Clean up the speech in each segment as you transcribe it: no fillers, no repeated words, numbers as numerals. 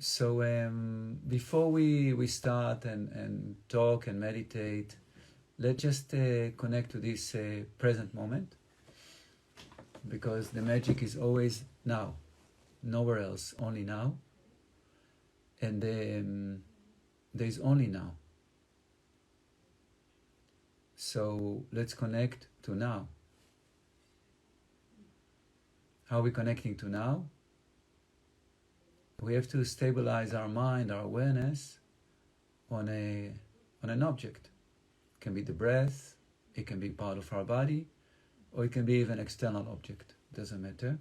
So before we start and talk and meditate, let's just connect to this present moment, because the magic is always now, nowhere else, only now. And there's only now. So let's connect to now. How are we connecting to now? We have to stabilize our mind, our awareness on an object. It can be the breath, it can be part of our body, or it can be even external object. Doesn't matter.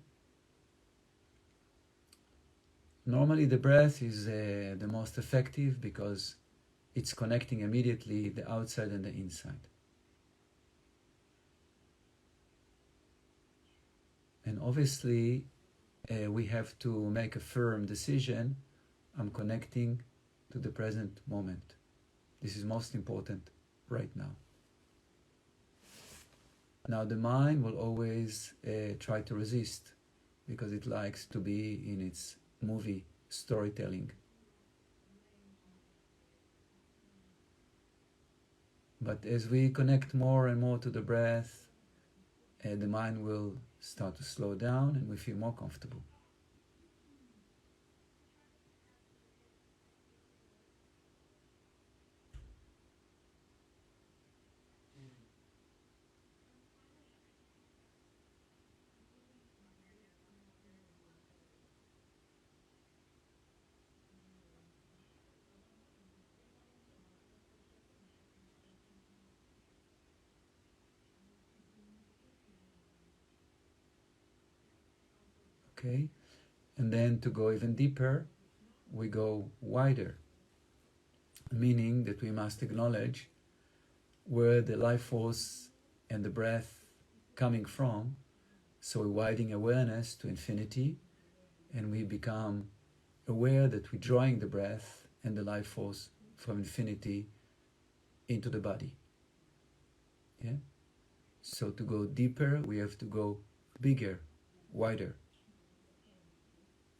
Normally the breath is the most effective because it's connecting immediately the outside and the inside. And obviously we have to make a firm decision. I'm connecting to the present moment. This is most important right now. Now the mind will always try to resist because it likes to be in its movie storytelling. But as we connect more and more to the breath, the mind will start to slow down and we feel more comfortable. Okay? And then to go even deeper, we go wider, meaning that we must acknowledge where the life force and the breath coming from. So we're widening awareness to infinity, and we become aware that we're drawing the breath and the life force from infinity into the body. Yeah? So to go deeper, we have to go bigger, wider.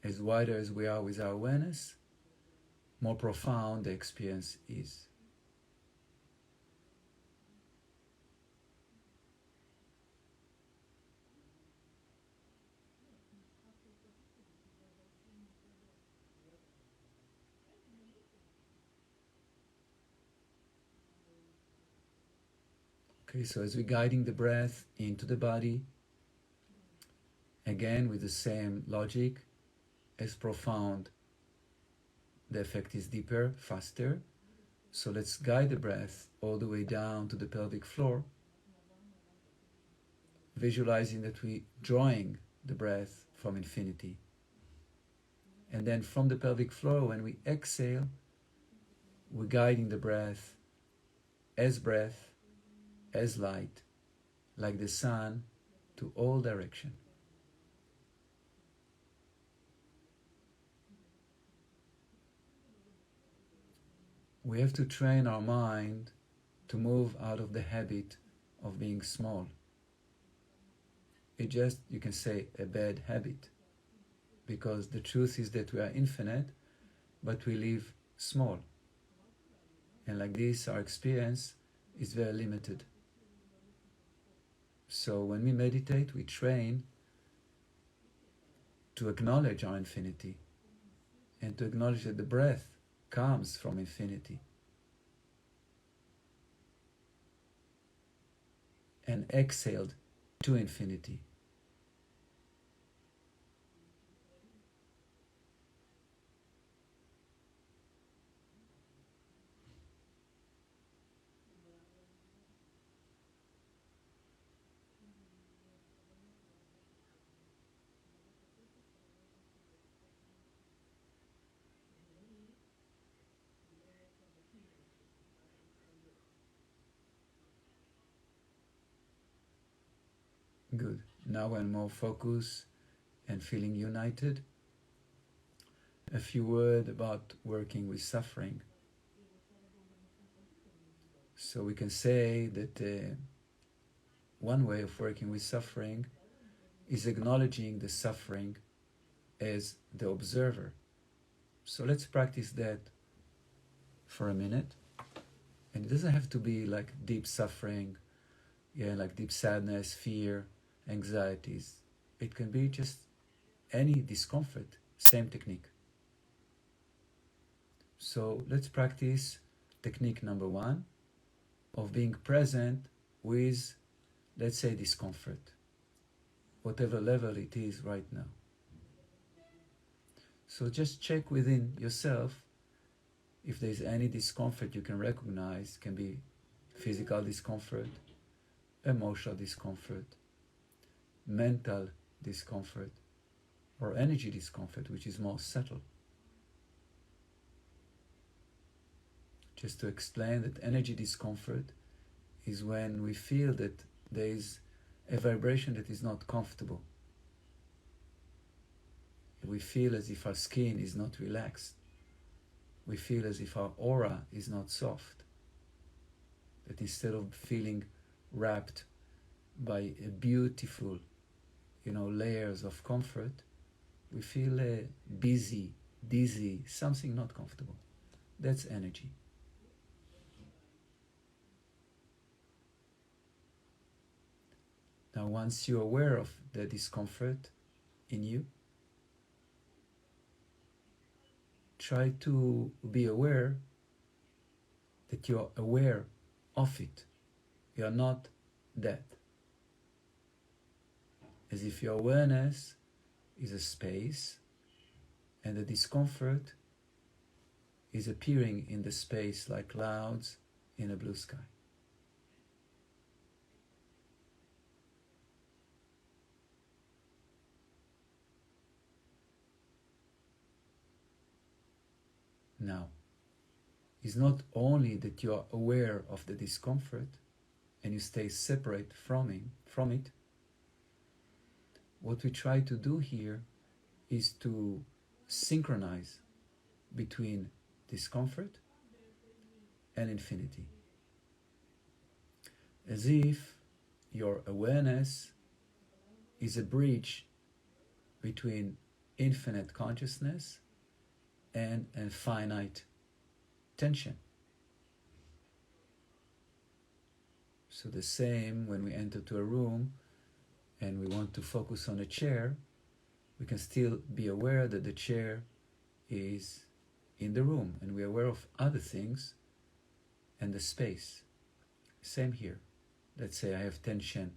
As wider as we are with our awareness, more profound the experience is. Okay, so as we're guiding the breath into the body, again with the same logic, as profound, the effect is deeper, faster. So let's guide the breath all the way down to the pelvic floor, visualizing that we're drawing the breath from infinity. And then from the pelvic floor, when we exhale, we're guiding the breath, as light, like the sun, to all direction. We have to train our mind to move out of the habit of being small. It's just, you can say, a bad habit, because the truth is that we are infinite, but we live small. And like this, our experience is very limited. So when we meditate, we train to acknowledge our infinity and to acknowledge that the breath comes from infinity. And exhaled to infinity. Good. Now when more focus and feeling united, a few words about working with suffering. So we can say that one way of working with suffering is acknowledging the suffering as the observer So let's practice that for a minute. And it doesn't have to be like deep suffering, yeah, like deep sadness, fear, anxieties. It can be just any discomfort, same technique. So let's practice technique number one of being present with, let's say, discomfort, whatever level it is right now. So just check within yourself if there's any discomfort you can recognize. It can be physical discomfort, emotional discomfort, mental discomfort, or energy discomfort, which is more subtle. Just to explain that energy discomfort is when we feel that there is a vibration that is not comfortable. We feel as if our skin is not relaxed. We feel as if our aura is not soft. That instead of feeling wrapped by a beautiful, layers of comfort, we feel busy, dizzy, something not comfortable. That's energy. Now, once you're aware of the discomfort in you, try to be aware that you're aware of it. You're not that. As if your awareness is a space and the discomfort is appearing in the space like clouds in a blue sky. Now, it's not only that you are aware of the discomfort and you stay separate from it. What we try to do here is to synchronize between discomfort and infinity. As if your awareness is a bridge between infinite consciousness and finite tension. So the same when we enter to a room and we want to focus on a chair, we can still be aware that the chair is in the room and we're aware of other things and the space. Same here. Let's say I have tension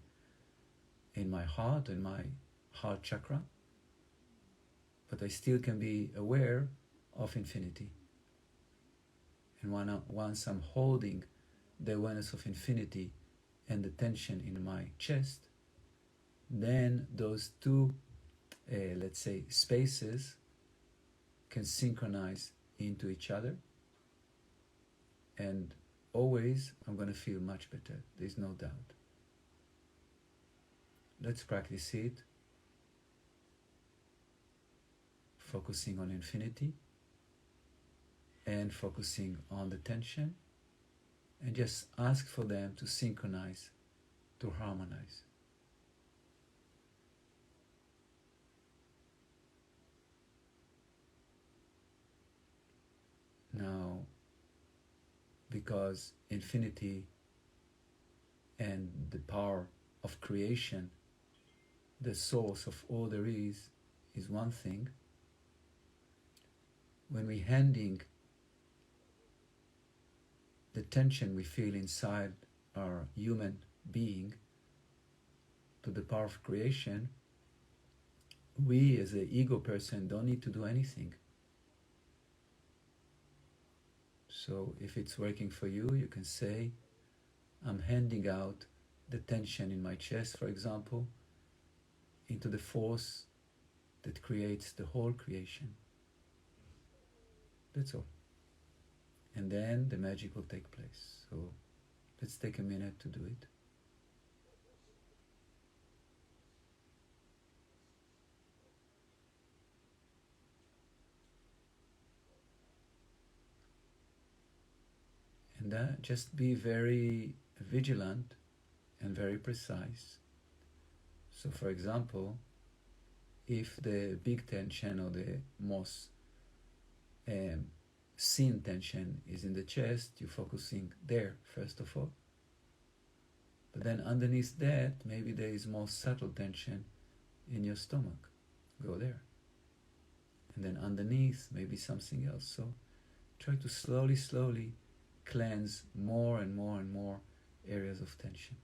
in my heart, in my heart chakra, but I still can be aware of infinity. And once I'm holding the awareness of infinity and the tension in my chest, then those two, let's say, spaces can synchronize into each other, and always I'm going to feel much better. There's no doubt. Let's practice it, focusing on infinity and focusing on the tension, and just ask for them to synchronize, to harmonize. Now, because infinity and the power of creation, the source of all there is one thing, when we're handing the tension we feel inside our human being to the power of creation, we as an ego person don't need to do anything. So if it's working for you, you can say, I'm handing out the tension in my chest, for example, into the force that creates the whole creation. That's all. And then the magic will take place. So let's take a minute to do it. And just be very vigilant and very precise. So for example, if the big tension or the most um, seen tension is in the chest, you're focusing there first of all. But then underneath that, maybe there is more subtle tension in your stomach. Go there. And then underneath, maybe something else. So try to slowly, slowly cleanse more and more and more areas of tension.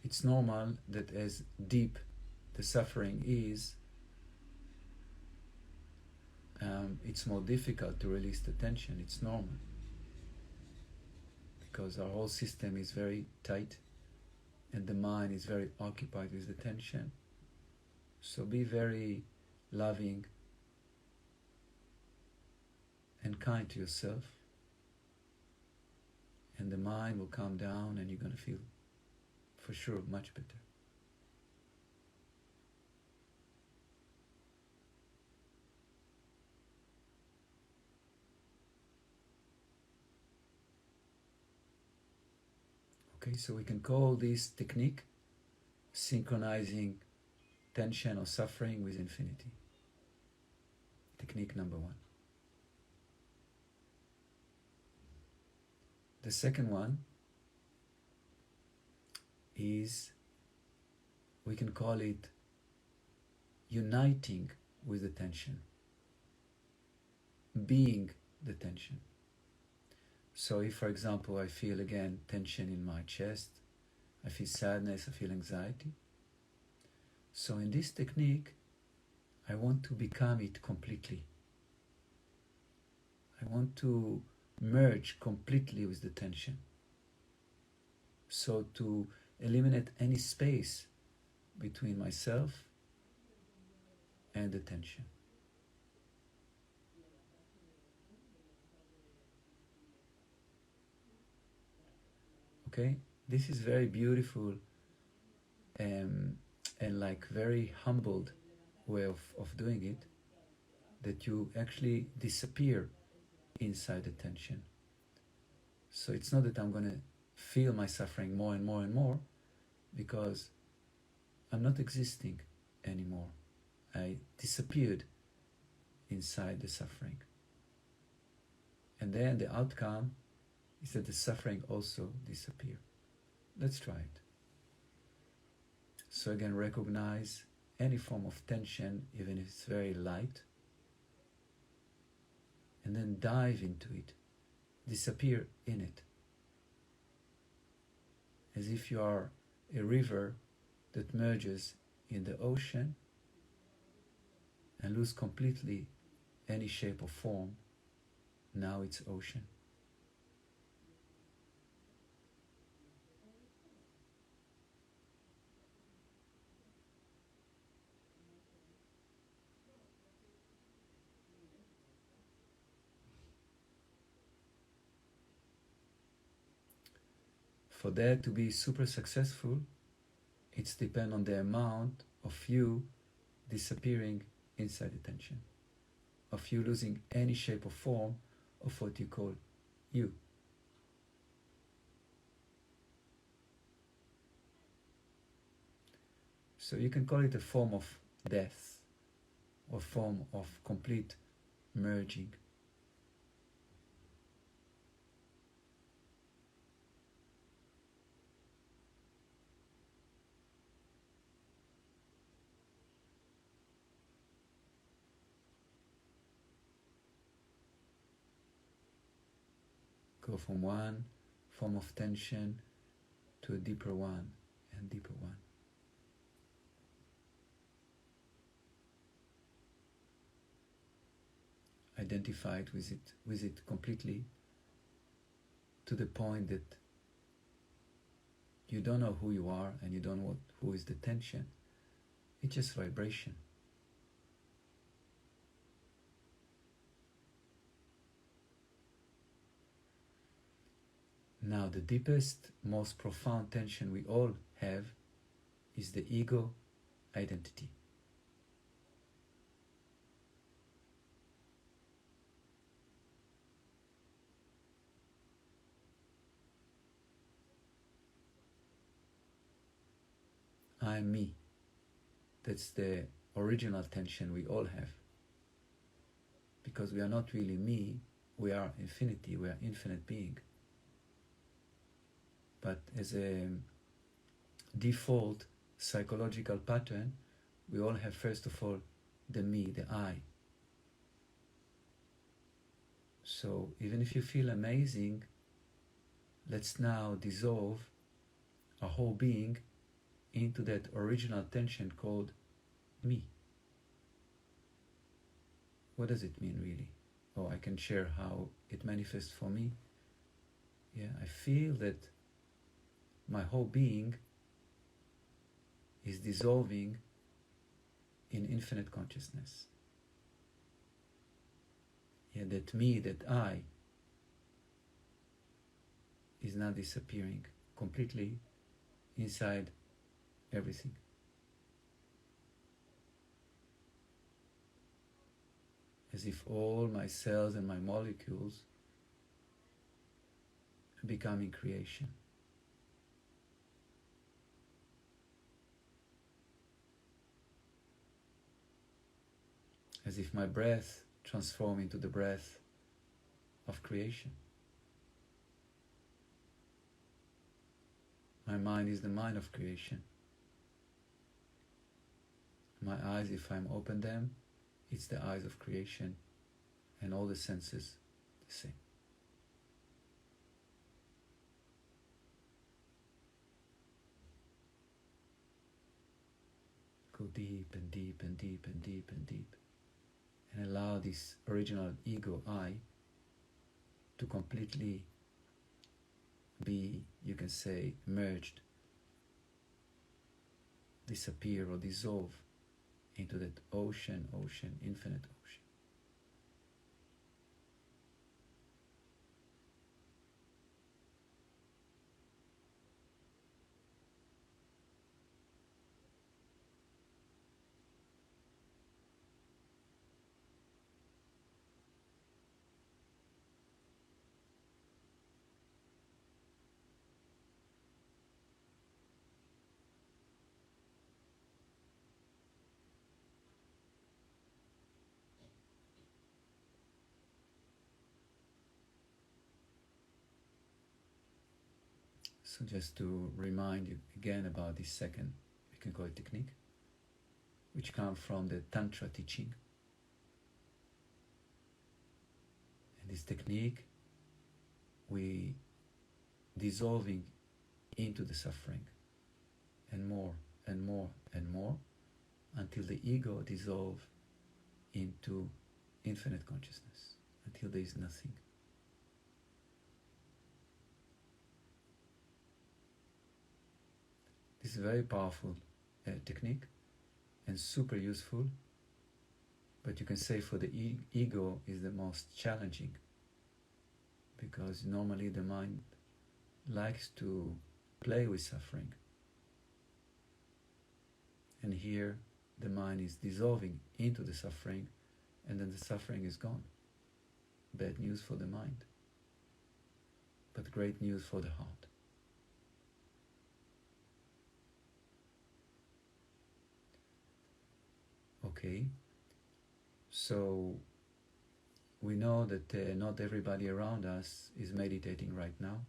It's normal that as deep the suffering is, it's more difficult to release the tension. It's normal because our whole system is very tight and the mind is very occupied with the tension. So be very loving and kind to yourself, and the mind will calm down and you're going to feel for sure much better. Okay, so we can call this technique synchronizing tension or suffering with infinity. Technique number 1. The second one is, we can call it uniting with the tension, being the tension. So if, for example, I feel again tension in my chest, I feel sadness, I feel anxiety. So in this technique, I want to become it completely. I want to merge completely with the tension. So to eliminate any space between myself and the tension. Okay, this is very beautiful and like very humbled way of doing it, that you actually disappear inside the tension. So it's not that I'm going to feel my suffering more and more and more, because I'm not existing anymore. I disappeared inside the suffering. And then the outcome is that the suffering also disappears. Let's try it. So again, recognize any form of tension, even if it's very light, and then dive into it, disappear in it, as if you are a river that merges in the ocean and lose completely any shape or form. Now it's ocean. For that to be super successful, it's depend on the amount of you disappearing inside the tension, of you losing any shape or form of what you call you. So you can call it a form of death or form of complete merging. Go from one form of tension to a deeper one and deeper one. Identify it with it completely, to the point that you don't know who you are and you don't know who is the tension. It's just vibration. Now, the deepest, most profound tension we all have is the ego identity. I am me. That's the original tension we all have. Because we are not really me, we are infinity, we are infinite being. But as a default psychological pattern, we all have first of all the me, the I. So even if you feel amazing, let's now dissolve our whole being into that original tension called me. What does it mean really? Oh, I can share how it manifests for me. Yeah, I feel that my whole being is dissolving in infinite consciousness. Yeah, that me, that I, is now disappearing completely inside everything. As if all my cells and my molecules are becoming creation. As if my breath transforms into the breath of creation. My mind is the mind of creation. My eyes, if I'm open them, it's the eyes of creation, and all the senses the same. Go deep and deep and deep and deep and deep, and allow this original ego I to completely be, you can say, merged, disappear or dissolve into that ocean, infinite ocean. So just to remind you again about this second, we can call it technique, which comes from the Tantra teaching. And this technique, we dissolving into the suffering, and more and more and more, until the ego dissolves into infinite consciousness, until there is nothing. This is a very powerful technique and super useful, but you can say for the ego is the most challenging, because normally the mind likes to play with suffering, and here the mind is dissolving into the suffering, and then the suffering is gone. Bad news for the mind, but great news for the heart. Okay, so we know that not everybody around us is meditating right now,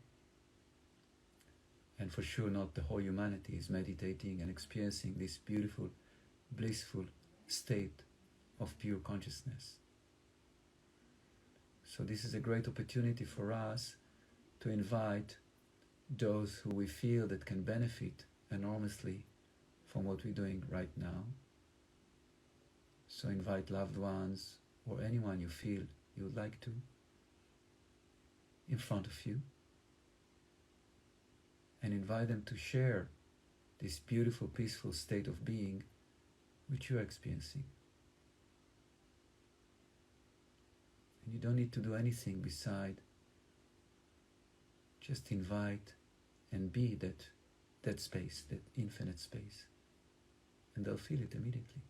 and for sure not the whole humanity is meditating and experiencing this beautiful, blissful state of pure consciousness. So this is a great opportunity for us to invite those who we feel that can benefit enormously from what we're doing right now. So invite loved ones or anyone you feel you would like to in front of you, and invite them to share this beautiful, peaceful state of being which you are experiencing. And you don't need to do anything beside just invite and be that space, that infinite space, and they'll feel it immediately.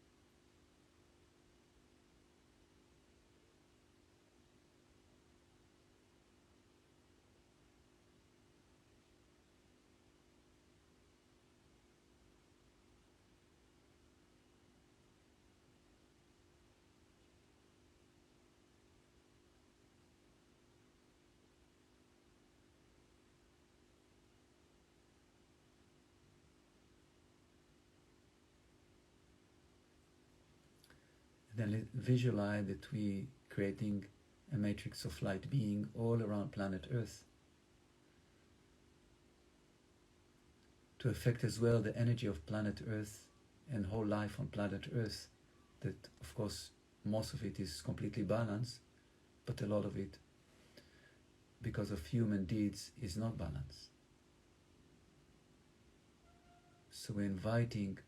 Then visualize that we creating a matrix of light being all around planet Earth to affect as well the energy of planet Earth and whole life on planet Earth, that of course most of it is completely balanced, but a lot of it, because of human deeds, is not balanced. So we're inviting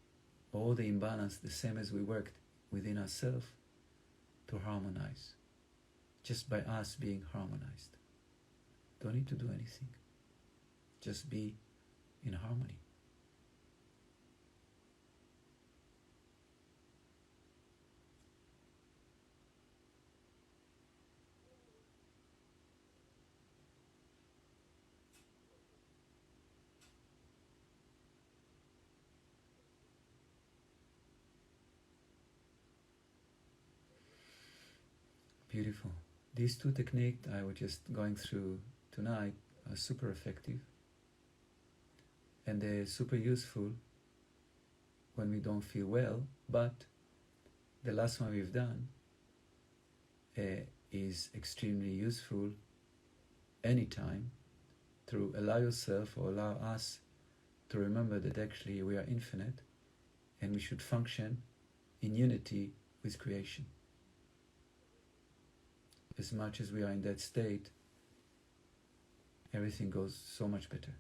all the imbalance, the same as we worked within ourselves, to harmonize, just by us being harmonized. Don't need to do anything, just be in harmony. Beautiful. These two techniques I was just going through tonight are super effective, and they're super useful when we don't feel well. But the last one we've done is extremely useful anytime, to allow yourself or allow us to remember that actually we are infinite and we should function in unity with creation. As much as we are in that state, everything goes so much better.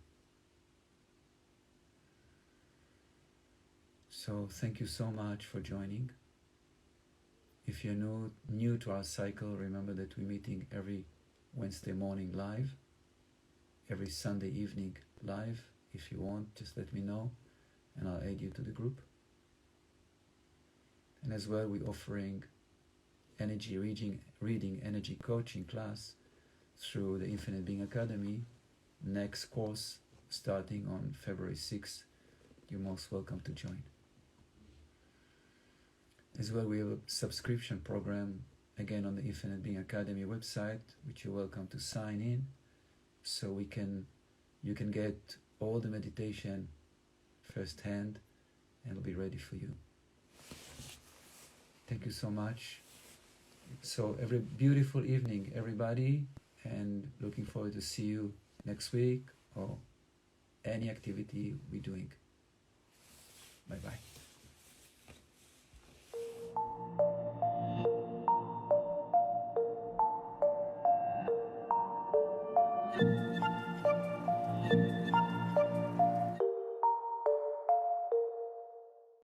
So thank you so much for joining. If you're new to our cycle, remember that we're meeting every Wednesday morning live, every Sunday evening live. If you want, just let me know and I'll add you to the group. And as well, we're offering energy reading energy coaching class through the Infinite Being Academy. Next course starting on February 6th. You're most welcome to join. As well, we have a subscription program again on the Infinite Being Academy website, which you're welcome to sign in, so you can get all the meditation firsthand and it'll be ready for you. Thank you so much. So every beautiful evening, everybody, and looking forward to see you next week or any activity we're doing. Bye-bye.